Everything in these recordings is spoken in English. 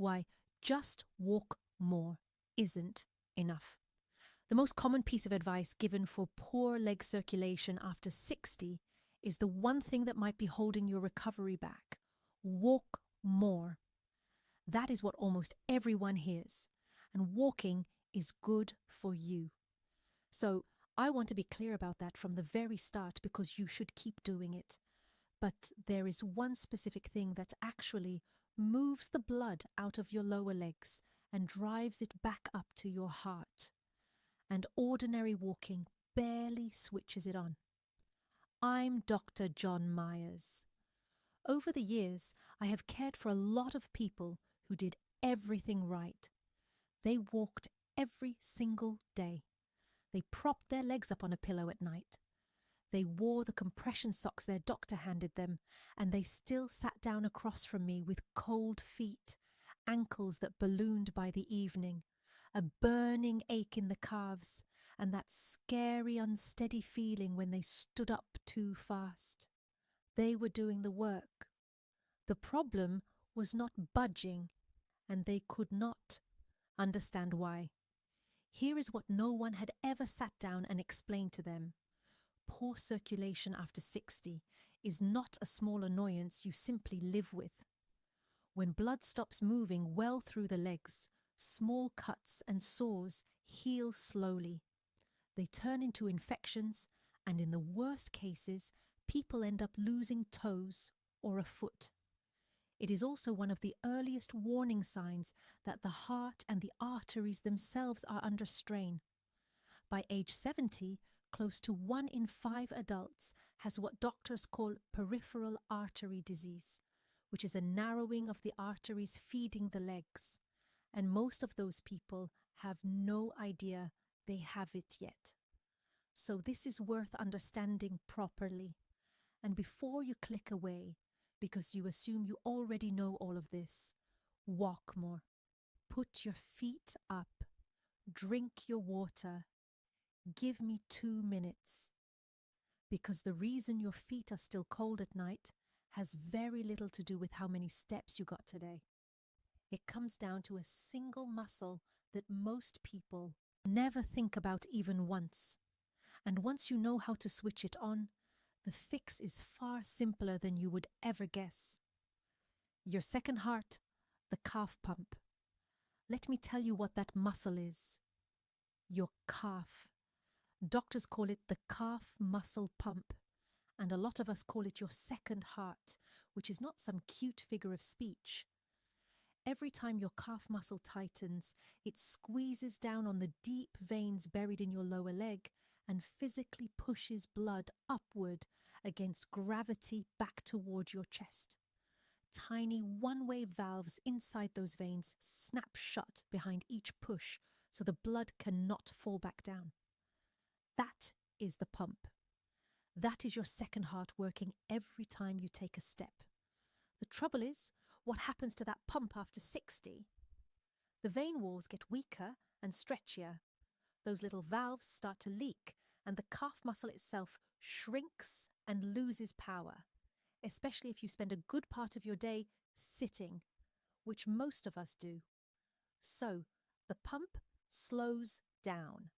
why just walk more isn't enough. The most common piece of advice given for poor leg circulation after 60 is the one thing that might be holding your recovery back. Walk more. That is what almost everyone hears, and walking is good for you. So I want to be clear about that from the very start because you should keep doing it. But there is one specific thing that actually moves the blood out of your lower legs and drives it back up to your heart. And ordinary walking barely switches it on. I'm Dr. John Myers. Over the years, I have cared for a lot of people who did everything right. They walked every single day. They propped their legs up on a pillow at night. They wore the compression socks their doctor handed them, and they still sat down across from me with cold feet, ankles that ballooned by the evening, a burning ache in the calves, and that scary, unsteady feeling when they stood up too fast. They were doing the work. The problem was not budging, and they could not understand why. Here is what no one had ever sat down and explained to them. Poor circulation after 60 is not a small annoyance you simply live with. When blood stops moving well through the legs, small cuts and sores heal slowly. They turn into infections, and in the worst cases, people end up losing toes or a foot. It is also one of the earliest warning signs that the heart and the arteries themselves are under strain. By age 70, close to 1 in 5 adults has what doctors call peripheral artery disease, which is a narrowing of the arteries feeding the legs. And most of those people have no idea they have it yet. So this is worth understanding properly. And before you click away, because you assume you already know all of this, walk more. Put your feet up. Drink your water. Give me 2 minutes. Because the reason your feet are still cold at night has very little to do with how many steps you got today. It comes down to a single muscle that most people never think about even once. And once you know how to switch it on, the fix is far simpler than you would ever guess. Your second heart, the calf pump. Let me tell you what that muscle is. Your calf. Doctors call it the calf muscle pump, and a lot of us call it your second heart, which is not some cute figure of speech. Every time your calf muscle tightens, it squeezes down on the deep veins buried in your lower leg and physically pushes blood upward against gravity back toward your chest. Tiny one-way valves inside those veins snap shut behind each push so the blood cannot fall back down. That is the pump. That is your second heart working every time you take a step. The trouble is, what happens to that pump after 60? The vein walls get weaker and stretchier. Those little valves start to leak, and the calf muscle itself shrinks and loses power, especially if you spend a good part of your day sitting, which most of us do. So, the pump slows down.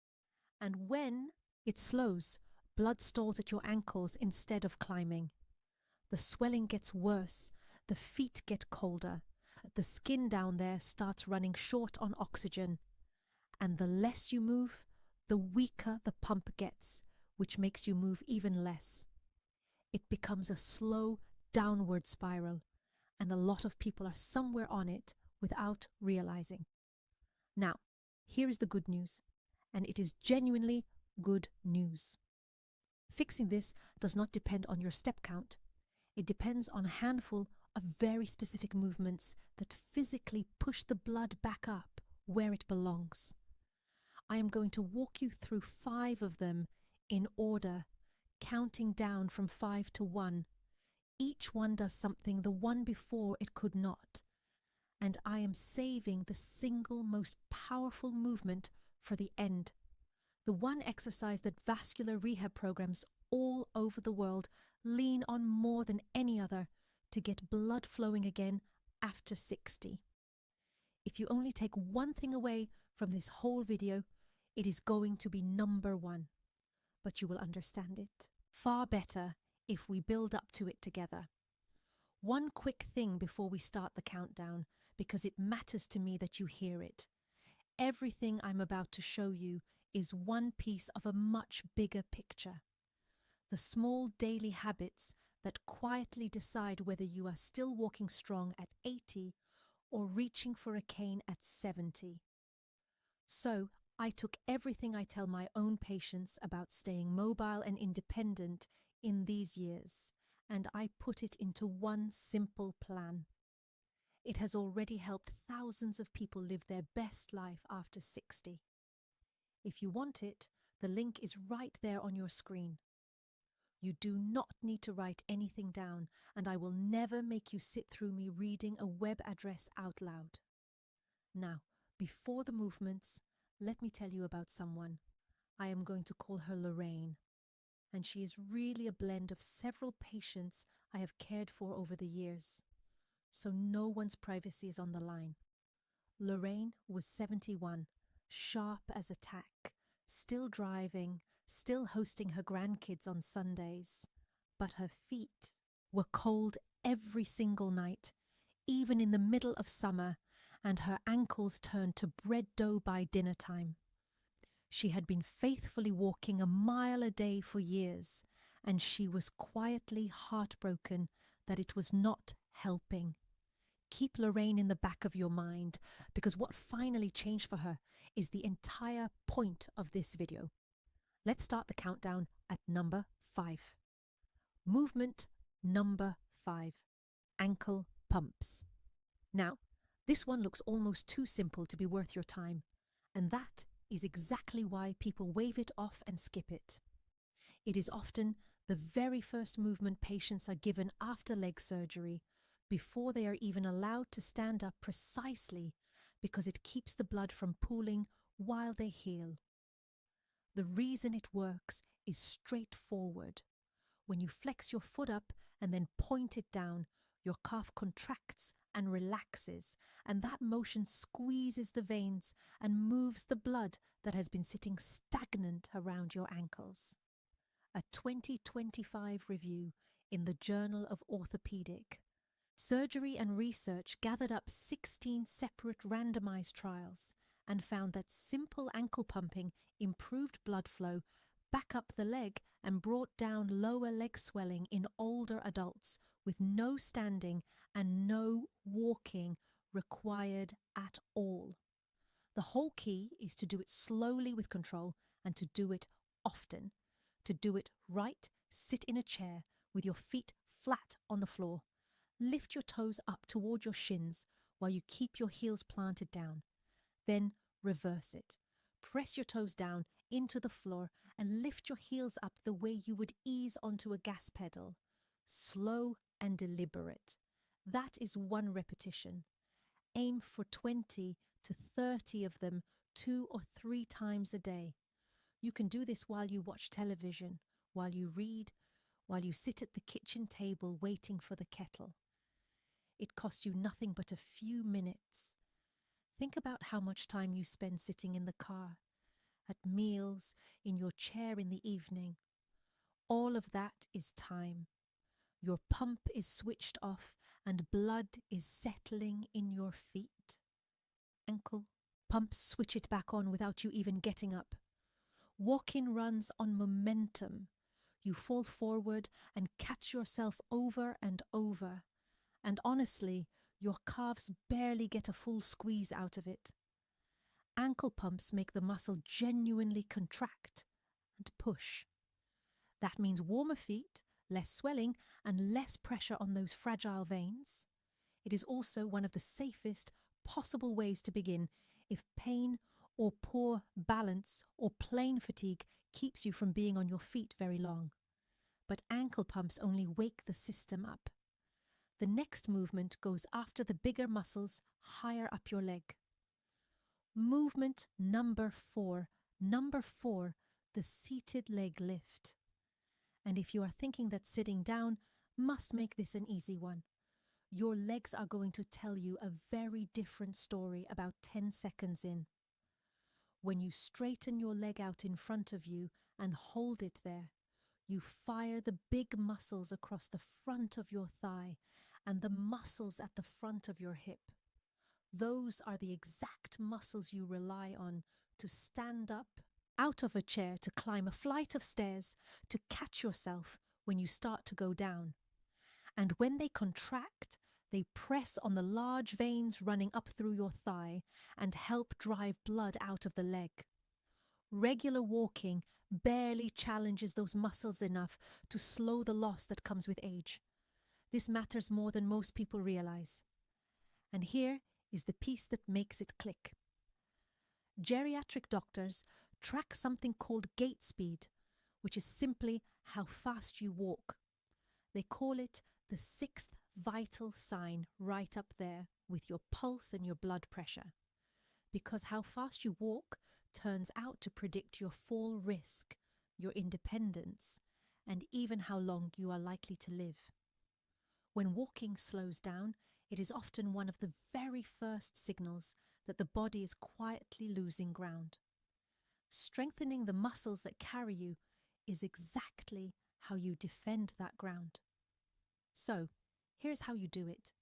And when it slows, blood stalls at your ankles instead of climbing. The swelling gets worse, the feet get colder, the skin down there starts running short on oxygen, and the less you move, the weaker the pump gets, which makes you move even less. It becomes a slow downward spiral, and a lot of people are somewhere on it without realizing. Now, here is the good news, and it is genuinely good news. Fixing this does not depend on your step count. It depends on a handful of very specific movements that physically push the blood back up where it belongs. I am going to walk you through 5 of them in order, counting down from 5 to 1. Each one does something the one before it could not. And I am saving the single most powerful movement for the end. The one exercise that vascular rehab programs all over the world lean on more than any other to get blood flowing again after 60. If you only take one thing away from this whole video, it is going to be number one. But you will understand it far better if we build up to it together. One quick thing before we start the countdown, because it matters to me that you hear it. Everything I'm about to show you is one piece of a much bigger picture. The small daily habits that quietly decide whether you are still walking strong at 80 or reaching for a cane at 70. So, I took everything I tell my own patients about staying mobile and independent in these years, and I put it into one simple plan. It has already helped thousands of people live their best life after 60. If you want it, the link is right there on your screen. You do not need to write anything down, and I will never make you sit through me reading a web address out loud. Now, before the movements, let me tell you about someone. I am going to call her Lorraine, and she is really a blend of several patients I have cared for over the years, so no one's privacy is on the line. Lorraine was 71, sharp as a tack, still driving, still hosting her grandkids on Sundays, but her feet were cold every single night, even in the middle of summer, and her ankles turned to bread dough by dinner time. She had been faithfully walking a mile a day for years, and she was quietly heartbroken that it was not helping. Keep Lorraine in the back of your mind, because what finally changed for her is the entire point of this video. Let's start the countdown at number 5. Movement number 5. Ankle pumps. Now, this one looks almost too simple to be worth your time, and that is exactly why people wave it off and skip it. It is often the very first movement patients are given after leg surgery, before they are even allowed to stand up precisely, because it keeps the blood from pooling while they heal. The reason it works is straightforward. When you flex your foot up and then point it down, your calf contracts and relaxes, and that motion squeezes the veins and moves the blood that has been sitting stagnant around your ankles. A 2025 review in the Journal of Orthopedic. Surgery and research gathered up 16 separate randomized trials and found that simple ankle pumping improved blood flow, back up the leg, and brought down lower leg swelling in older adults with no standing and no walking required at all. The whole key is to do it slowly with control and to do it often. To do it right, sit in a chair with your feet flat on the floor. Lift your toes up toward your shins while you keep your heels planted down. Then reverse it. Press your toes down into the floor and lift your heels up the way you would ease onto a gas pedal. Slow and deliberate. That is one repetition. Aim for 20 to 30 of them 2 or 3 times a day. You can do this while you watch television, while you read, while you sit at the kitchen table waiting for the kettle. It costs you nothing but a few minutes. Think about how much time you spend sitting in the car, at meals, in your chair in the evening. All of that is time. Your pump is switched off and blood is settling in your feet. Ankle pumps switch it back on without you even getting up. Walk-in runs on momentum. You fall forward and catch yourself over and over. And honestly, your calves barely get a full squeeze out of it. Ankle pumps make the muscle genuinely contract and push. That means warmer feet, less swelling, and less pressure on those fragile veins. It is also one of the safest possible ways to begin if pain or poor balance or plain fatigue keeps you from being on your feet very long. But ankle pumps only wake the system up. The next movement goes after the bigger muscles higher up your leg. Movement number 4. Number 4, the seated leg lift. And if you are thinking that sitting down must make this an easy one, your legs are going to tell you a very different story about 10 seconds in. When you straighten your leg out in front of you and hold it there, you fire the big muscles across the front of your thigh and the muscles at the front of your hip. Those are the exact muscles you rely on to stand up out of a chair, to climb a flight of stairs, to catch yourself when you start to go down. And when they contract, they press on the large veins running up through your thigh and help drive blood out of the leg. Regular walking barely challenges those muscles enough to slow the loss that comes with age. This matters more than most people realize. And here is the piece that makes it click. Geriatric doctors track something called gait speed, which is simply how fast you walk. They call it the sixth vital sign right up there with your pulse and your blood pressure, because how fast you walk turns out to predict your fall risk, your independence, and even how long you are likely to live. When walking slows down, it is often one of the very first signals that the body is quietly losing ground. Strengthening the muscles that carry you is exactly how you defend that ground. So, here's how you do it.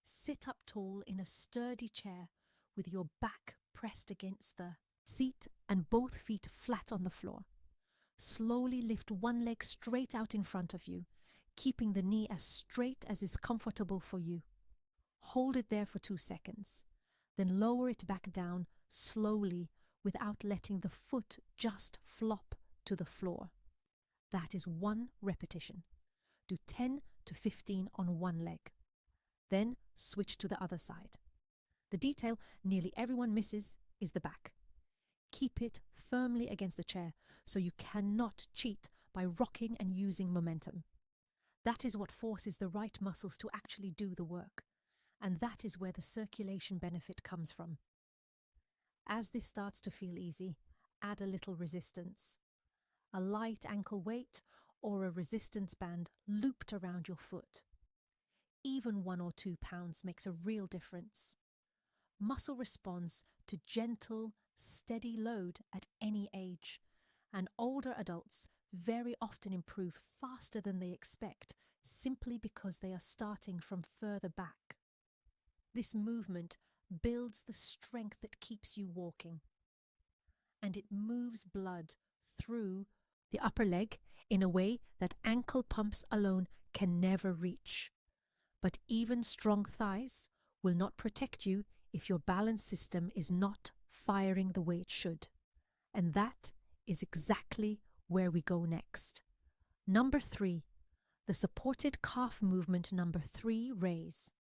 Sit up tall in a sturdy chair with your back pressed against the seat and both feet flat on the floor. Slowly lift one leg straight out in front of you, keeping the knee as straight as is comfortable for you. Hold it there for 2 seconds, then lower it back down slowly without letting the foot just flop to the floor. That is 1 repetition. Do 10 to 15 on one leg. Then switch to the other side. The detail nearly everyone misses is the back. Keep it firmly against the chair so you cannot cheat by rocking and using momentum. That is what forces the right muscles to actually do the work, and that is where the circulation benefit comes from. As this starts to feel easy, add a little resistance. A light ankle weight or a resistance band looped around your foot. Even 1 or 2 pounds makes a real difference. Muscle responds to gentle, steady load at any age, and older adults very often improve faster than they expect simply because they are starting from further back. This movement builds the strength that keeps you walking, and it moves blood through the upper leg in a way that ankle pumps alone can never reach. But even strong thighs will not protect you if your balance system is not firing the way it should. And that is exactly where we go next. Number 3, the supported calf movement. Number 3, raise.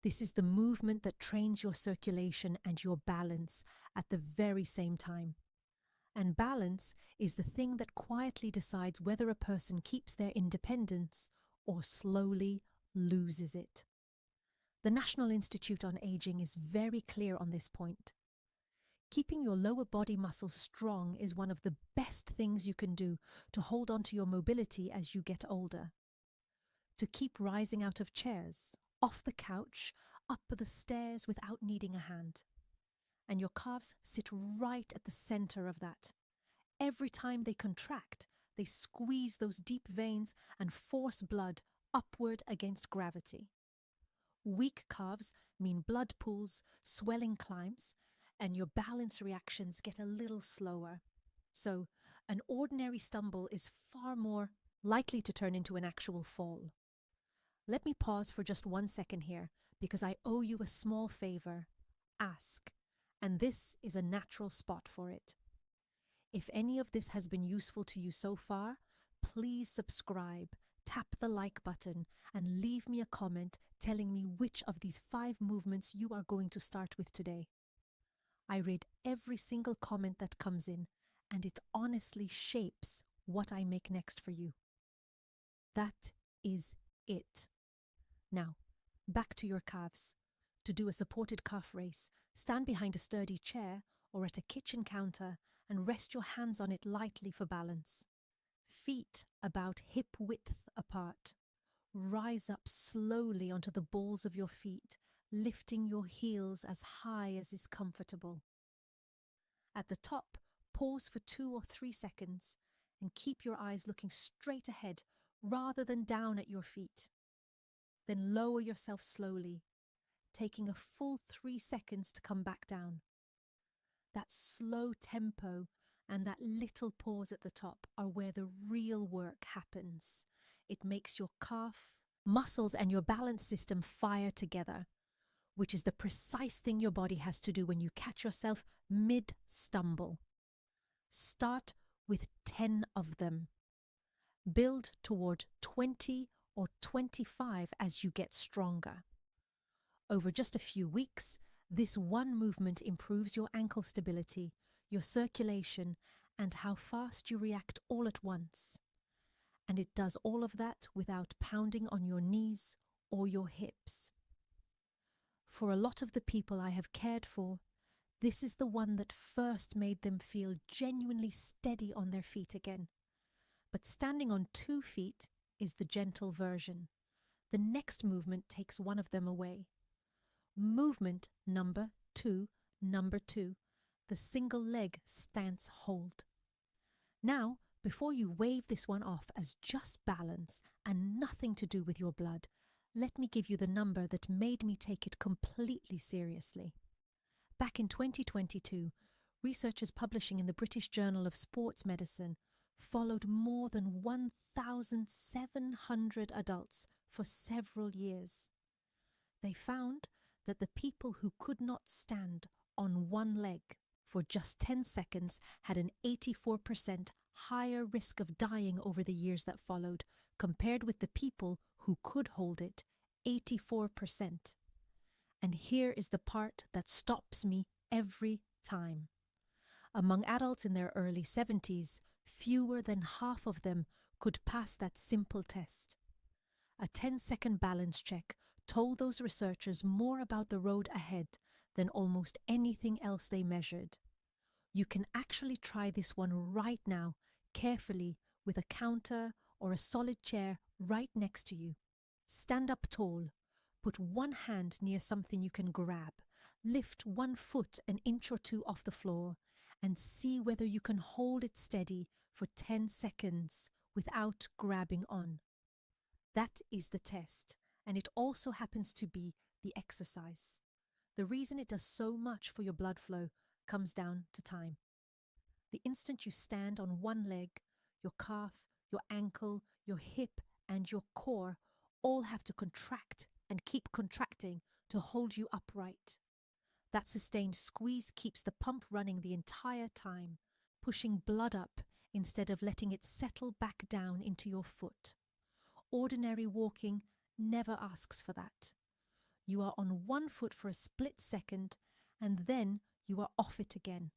This is the movement that trains your circulation and your balance at the very same time. And balance is the thing that quietly decides whether a person keeps their independence or slowly loses it. The National Institute on Aging is very clear on this point. Keeping your lower body muscles strong is one of the best things you can do to hold on to your mobility as you get older. To keep rising out of chairs, off the couch, up the stairs without needing a hand. And your calves sit right at the center of that. Every time they contract, they squeeze those deep veins and force blood upward against gravity. Weak calves mean blood pools, swelling climbs, and your balance reactions get a little slower. So, an ordinary stumble is far more likely to turn into an actual fall. Let me pause for just 1 second here, because I owe you a small favor. Ask, and this is a natural spot for it. If any of this has been useful to you so far, please subscribe, tap the like button, and leave me a comment telling me which of these 5 movements you are going to start with today. I read every single comment that comes in, and it honestly shapes what I make next for you. That is it. Now, back to your calves. To do a supported calf raise, stand behind a sturdy chair or at a kitchen counter and rest your hands on it lightly for balance. Feet about hip width apart. rise up slowly onto the balls of your feet, lifting your heels as high as is comfortable. At the top, pause for 2 or 3 seconds and keep your eyes looking straight ahead rather than down at your feet. Then lower yourself slowly, taking a full 3 seconds to come back down. That slow tempo and that little pause at the top are where the real work happens. It makes your calf, muscles and your balance system fire together, which is the precise thing your body has to do when you catch yourself mid-stumble. Start with 10 of them. Build toward 20 or 25 as you get stronger. Over just a few weeks, this one movement improves your ankle stability, your circulation, and how fast you react all at once. And it does all of that without pounding on your knees or your hips. For a lot of the people I have cared for, this is the one that first made them feel genuinely steady on their feet again. But standing on 2 feet is the gentle version. The next movement takes one of them away. Movement number 2, the single leg stance hold. Now, before you wave this one off as just balance and nothing to do with your blood, let me give you the number that made me take it completely seriously. Back in 2022, researchers publishing in the British Journal of Sports Medicine followed more than 1,700 adults for several years. They found that the people who could not stand on one leg for just 10 seconds had an 84% higher risk of dying over the years that followed, compared with the people who could hold it, 84%. And here is the part that stops me every time. Among adults in their early 70s, fewer than half of them could pass that simple test. A 10-second balance check told those researchers more about the road ahead than almost anything else they measured. You can actually try this one right now, carefully, with a counter or a solid chair right next to you. Stand up tall, put one hand near something you can grab, lift one foot an inch or two off the floor, and see whether you can hold it steady for 10 seconds without grabbing on. That is the test, and it also happens to be the exercise. The reason it does so much for your blood flow comes down to time. The instant you stand on one leg, your calf, your ankle, your hip, and your core all have to contract and keep contracting to hold you upright. That sustained squeeze keeps the pump running the entire time, pushing blood up instead of letting it settle back down into your foot. Ordinary walking never asks for that. You are on one foot for a split second, and then you are off it again.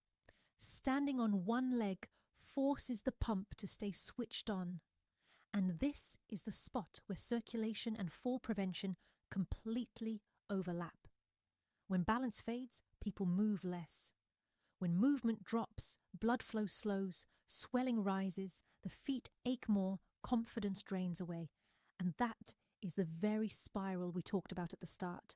Standing on one leg forces the pump to stay switched on. And this is the spot where circulation and fall prevention completely overlap. When balance fades, people move less. When movement drops, blood flow slows, swelling rises, the feet ache more, confidence drains away. And that is the very spiral we talked about at the start.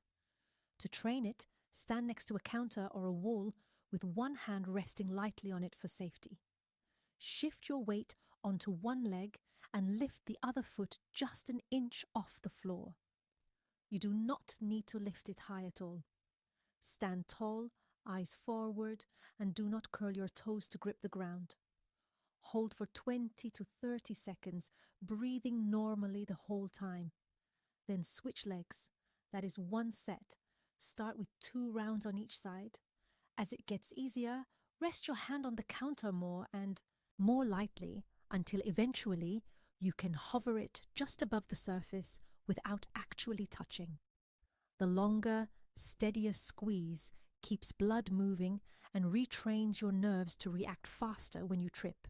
To train it, stand next to a counter or a wall with one hand resting lightly on it for safety. Shift your weight onto one leg and lift the other foot just an inch off the floor. You do not need to lift it high at all. Stand tall, eyes forward, and do not curl your toes to grip the ground. Hold for 20 to 30 seconds, breathing normally the whole time. Then switch legs. That is one set. Start with 2 rounds on each side. As it gets easier, rest your hand on the counter more and more lightly until eventually you can hover it just above the surface without actually touching. The longer, steadier squeeze keeps blood moving and retrains your nerves to react faster when you trip.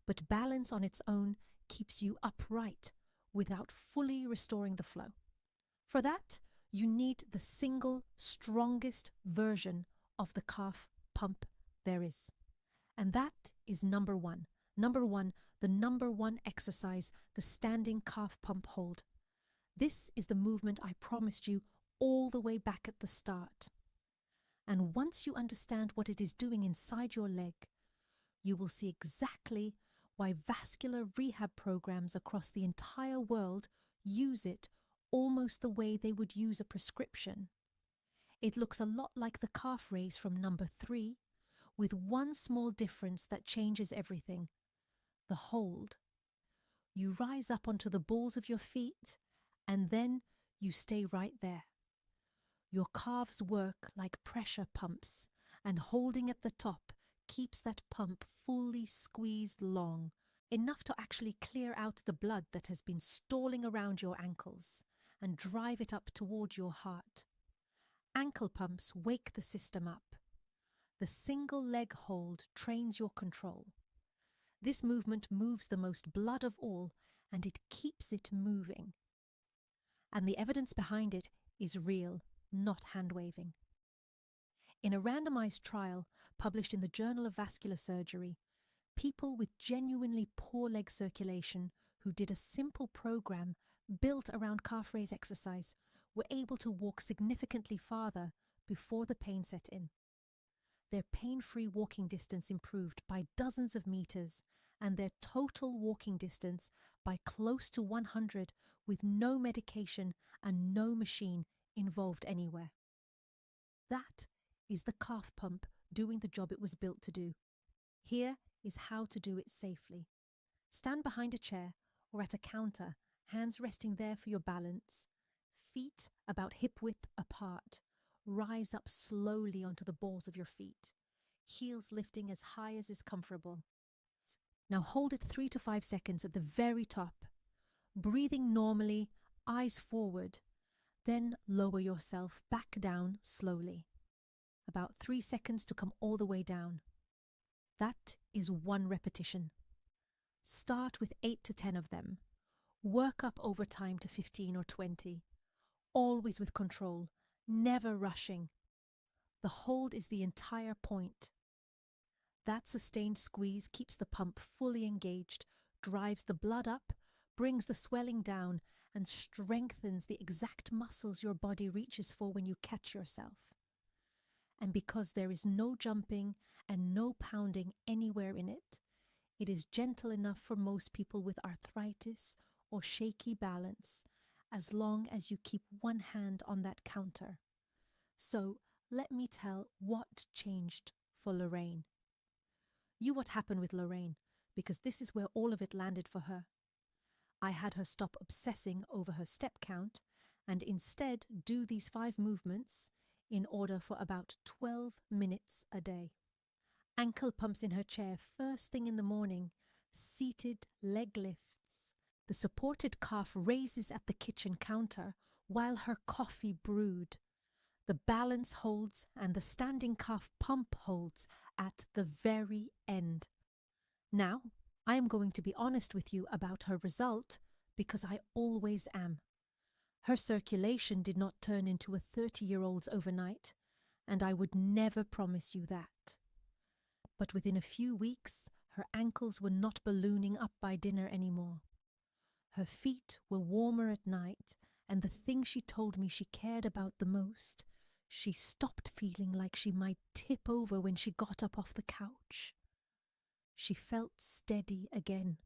But balance on its own keeps you upright without fully restoring the flow. For that, you need the single strongest version of the calf pump there is. And that is number 1. Number 1, the number 1 exercise, the standing calf pump hold. This is the movement I promised you all the way back at the start. And once you understand what it is doing inside your leg, you will see exactly why vascular rehab programs across the entire world use it almost the way they would use a prescription. It looks a lot like the calf raise from number 3, with one small difference that changes everything: the hold. You rise up onto the balls of your feet, and then you stay right there. Your calves work like pressure pumps, and holding at the top keeps that pump fully squeezed long, enough to actually clear out the blood that has been stalling around your ankles and drive it up toward your heart. Ankle pumps wake the system up. The single leg hold trains your control. This movement moves the most blood of all, and it keeps it moving. And the evidence behind it is real, not hand-waving. In a randomized trial published in the Journal of Vascular Surgery, people with genuinely poor leg circulation who did a simple program built around calf raise exercise were able to walk significantly farther before the pain set in. Their pain-free walking distance improved by dozens of meters, and their total walking distance by close to 100, with no medication and no machine involved anywhere. That is the calf pump doing the job it was built to do. Here is how to do it safely. Stand behind a chair or at a counter, hands resting there for your balance, feet about hip width apart. Rise up slowly onto the balls of your feet, heels lifting as high as is comfortable. Now hold it 3 to 5 seconds at the very top, breathing normally, eyes forward. Then lower yourself back down slowly. About 3 seconds to come all the way down. That is 1 repetition. Start with 8 to 10 of them. Work up over time to 15 or 20. Always with control, never rushing. The hold is the entire point. That sustained squeeze keeps the pump fully engaged, drives the blood up, brings the swelling down, and strengthens the exact muscles your body reaches for when you catch yourself. And because there is no jumping and no pounding anywhere in it, it is gentle enough for most people with arthritis or shaky balance, as long as you keep one hand on that counter. So let me tell what changed for Lorraine. What happened with Lorraine, because this is where all of it landed for her. I had her stop obsessing over her step count and instead do these 5 movements in order for about 12 minutes a day. Ankle pumps in her chair first thing in the morning, seated leg lifts. The supported calf raises at the kitchen counter while her coffee brewed. The balance holds and the standing calf pump holds at the very end. Now, I am going to be honest with you about her result, because I always am. Her circulation did not turn into a 30-year-old's overnight, and I would never promise you that. But within a few weeks, her ankles were not ballooning up by dinner anymore. Her feet were warmer at night, and the thing she told me she cared about the most, she stopped feeling like she might tip over when she got up off the couch. She felt steady again.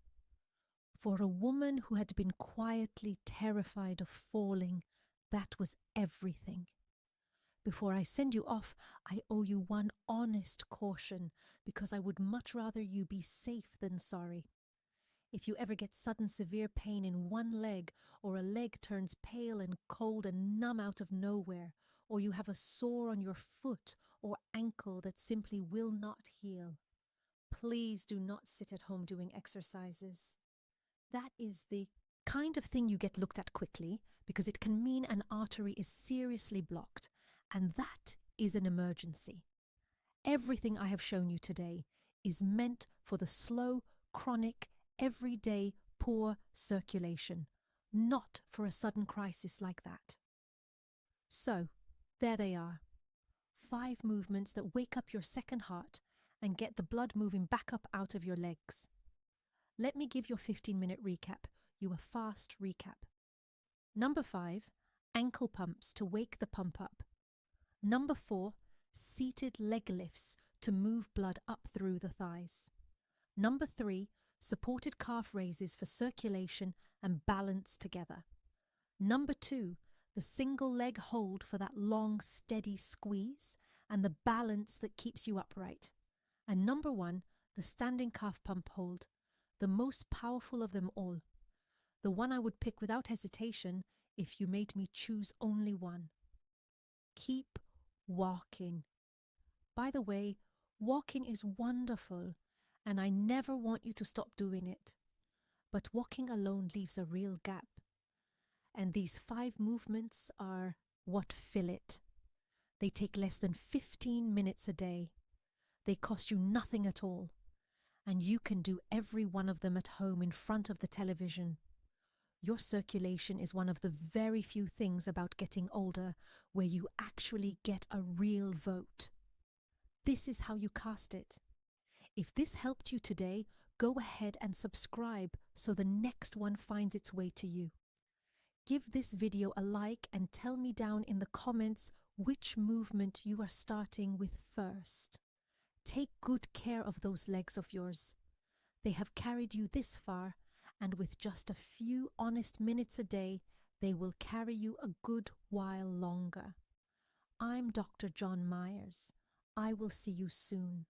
For a woman who had been quietly terrified of falling, that was everything. Before I send you off, I owe you one honest caution, because I would much rather you be safe than sorry. If you ever get sudden severe pain in one leg, or a leg turns pale and cold and numb out of nowhere, or you have a sore on your foot or ankle that simply will not heal, please do not sit at home doing exercises. That is the kind of thing you get looked at quickly, because it can mean an artery is seriously blocked, and that is an emergency. Everything I have shown you today is meant for the slow, chronic, everyday, poor circulation, not for a sudden crisis like that. So, there they are. 5 movements that wake up your second heart and get the blood moving back up out of your legs. Let me give your 15-minute recap, a fast recap. Number 5, ankle pumps to wake the pump up. Number 4, seated leg lifts to move blood up through the thighs. Number 3, supported calf raises for circulation and balance together. Number 2, the single leg hold for that long, steady squeeze and the balance that keeps you upright. And number 1, the standing calf pump hold, the most powerful of them all. The one I would pick without hesitation if you made me choose only one. Keep walking. By the way, walking is wonderful, and I never want you to stop doing it. But walking alone leaves a real gap. And these 5 movements are what fill it. They take less than 15 minutes a day. They cost you nothing at all. And you can do every one of them at home in front of the television. Your circulation is one of the very few things about getting older where you actually get a real vote. This is how you cast it. If this helped you today, go ahead and subscribe so the next one finds its way to you. Give this video a like and tell me down in the comments which movement you are starting with first. Take good care of those legs of yours. They have carried you this far, and with just a few honest minutes a day, they will carry you a good while longer. I'm Dr. John Myers. I will see you soon.